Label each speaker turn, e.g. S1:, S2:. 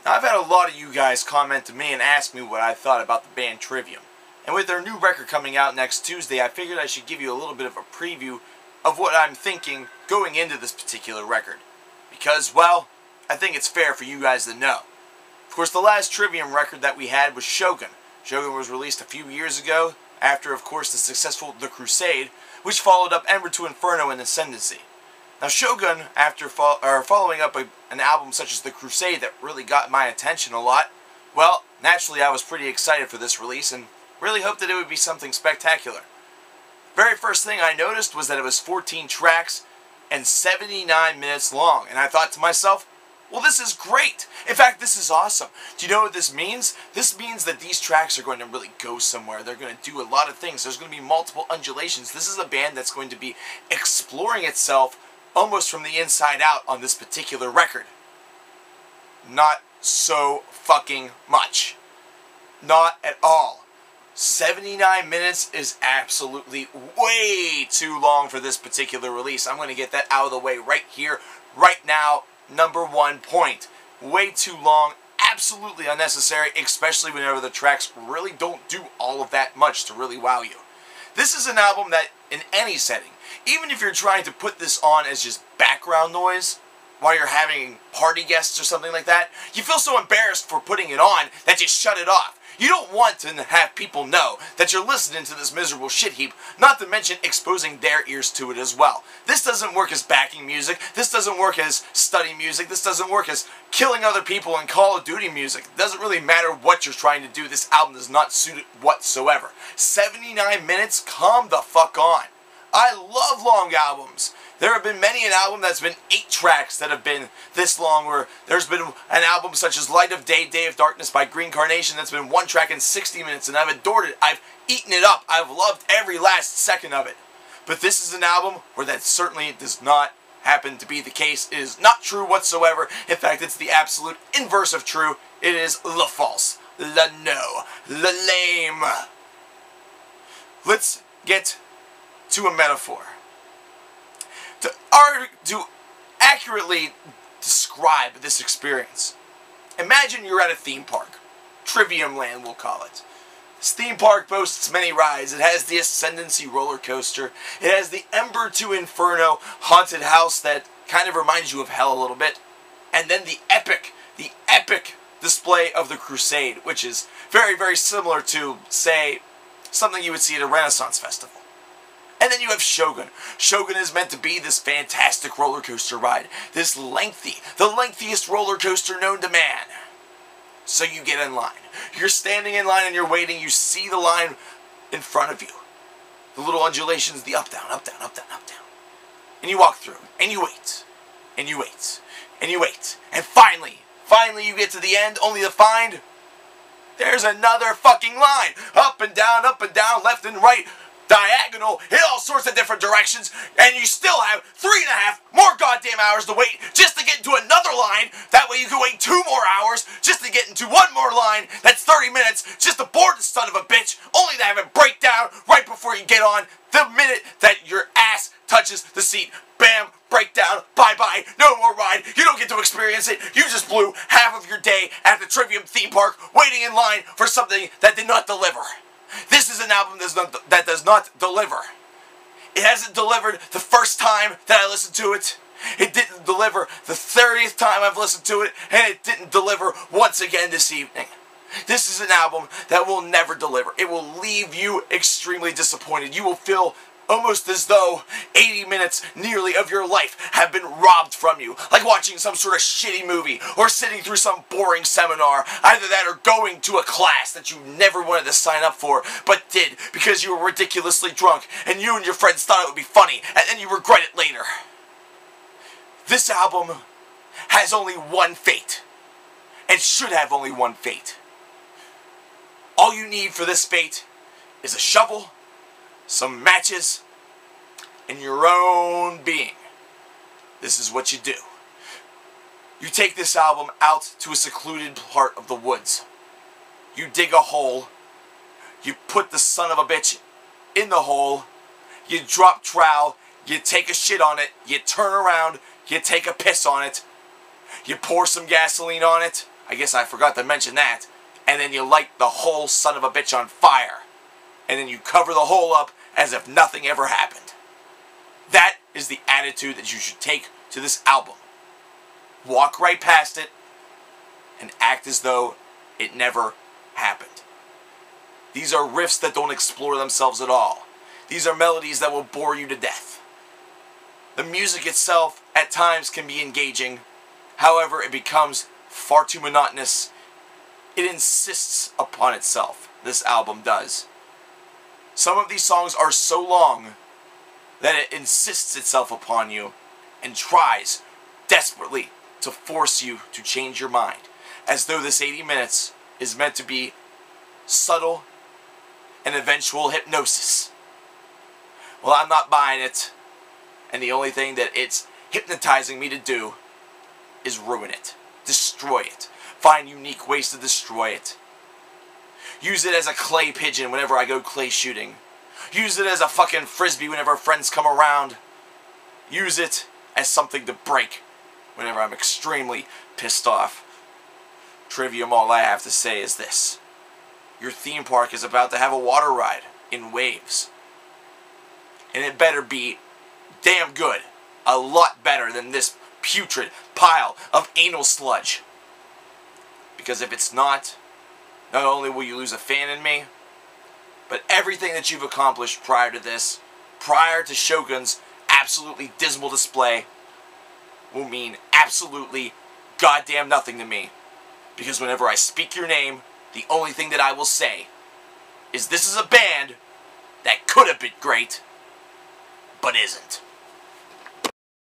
S1: Now, I've had a lot of you guys comment to me and ask me what I thought about the band Trivium. And with their new record coming out next Tuesday, I figured I should give you a little bit of a preview of what I'm thinking going into this particular record. Because, well, I think it's fair for you guys to know. Of course, the last Trivium record that we had was Shogun. Shogun was released a few years ago, after, of course, the successful The Crusade, which followed up Ember to Inferno and Ascendancy. Now, Shogun, after following up an album such as The Crusade that really got my attention a lot, well, naturally I was pretty excited for this release and really hoped that it would be something spectacular. Very first thing I noticed was that it was 14 tracks and 79 minutes long, and I thought to myself, well, this is great. In fact, this is awesome. Do you know what this means? This means that these tracks are going to really go somewhere. They're going to do a lot of things. There's going to be multiple undulations. This is a band that's going to be exploring itself almost from the inside out on this particular record. Not so fucking much. Not at all. 79 minutes is absolutely way too long for this particular release. I'm going to get that out of the way right here, right now. Number 1 point. Way too long. Absolutely unnecessary, especially whenever the tracks really don't do all of that much to really wow you. This is an album that, in any setting, even if you're trying to put this on as just background noise while you're having party guests or something like that, you feel so embarrassed for putting it on that you shut it off. You don't want to have people know that you're listening to this miserable shit heap, not to mention exposing their ears to it as well. This doesn't work as backing music, this doesn't work as study music, this doesn't work as killing other people in Call of Duty music. It doesn't really matter what you're trying to do, this album does not suit it whatsoever. 79 minutes? Calm the fuck on. I love long albums. There have been many an album that's been 8 tracks that have been this long, or there's been an album such as Light of Day, Day of Darkness by Green Carnation that's been 1 track and 60 minutes, and I've adored it. I've eaten it up. I've loved every last second of it. But this is an album where that certainly does not happen to be the case. It is not true whatsoever. In fact, it's the absolute inverse of true. It is la false, la no, la lame. Let's get to a metaphor. To accurately describe this experience, imagine you're at a theme park. Trivium Land, we'll call it. This theme park boasts many rides. It has the Ascendancy roller coaster. It has the Ember to Inferno haunted house that kind of reminds you of hell a little bit. And then the epic display of the Crusade, which is very, very similar to, say, something you would see at a Renaissance festival. And then you have Shogun. Shogun is meant to be this fantastic roller coaster ride. This lengthy, the lengthiest roller coaster known to man. So you get in line. You're standing in line and you're waiting. You see the line in front of you. The little undulations, the up, down, up, down, up, down, up, down. And you walk through. And you wait. And you wait. And you wait. And finally you get to the end, only to find there's another fucking line. Up and down, left and right. Diagonal in all sorts of different directions, and you still have 3.5 more goddamn hours to wait just to get into another line. That way you can wait 2 more hours just to get into 1 more line. That's 30 minutes just to board the son of a bitch, only to have it break down right before you get on. The minute that your ass touches the seat, bam, breakdown, bye-bye, no more ride. You don't get to experience it. You just blew half of your day at the Trivium theme park waiting in line for something that did not deliver. This is an album that does not deliver. It hasn't delivered the first time that I listened to it. It didn't deliver the 30th time I've listened to it. And it didn't deliver once again this evening. This is an album that will never deliver. It will leave you extremely disappointed. You will feel almost as though 80 minutes nearly of your life have been robbed from you. Like watching some sort of shitty movie or sitting through some boring seminar. Either that or going to a class that you never wanted to sign up for but did because you were ridiculously drunk and you and your friends thought it would be funny and then you regret it later. This album has only one fate and should have only one fate. All you need for this fate is a shovel, some matches, and your own being. This is what you do. You take this album out to a secluded part of the woods. You dig a hole. You put the son of a bitch in the hole. You drop trowel. You take a shit on it. You turn around. You take a piss on it. You pour some gasoline on it. I guess I forgot to mention that. And then you light the whole son of a bitch on fire. And then you cover the hole up as if nothing ever happened. That is the attitude that you should take to this album. Walk right past it and act as though it never happened. These are riffs that don't explore themselves at all. These are melodies that will bore you to death. The music itself at times can be engaging. However, it becomes far too monotonous. It insists upon itself. This album does. Some of these songs are so long that it insists itself upon you and tries desperately to force you to change your mind, as though this 80 minutes is meant to be subtle and eventual hypnosis. Well, I'm not buying it, and the only thing that it's hypnotizing me to do is ruin it, destroy it, find unique ways to destroy it. Use it as a clay pigeon whenever I go clay shooting. Use it as a fucking frisbee whenever friends come around. Use it as something to break whenever I'm extremely pissed off. Trivium, all I have to say is this. Your theme park is about to have a water ride in waves. And it better be damn good. A lot better than this putrid pile of anal sludge. Because if it's not only will you lose a fan in me, but everything that you've accomplished prior to this, prior to Shogun's absolutely dismal display, will mean absolutely goddamn nothing to me. Because whenever I speak your name, the only thing that I will say is this is a band that could have been great, but isn't.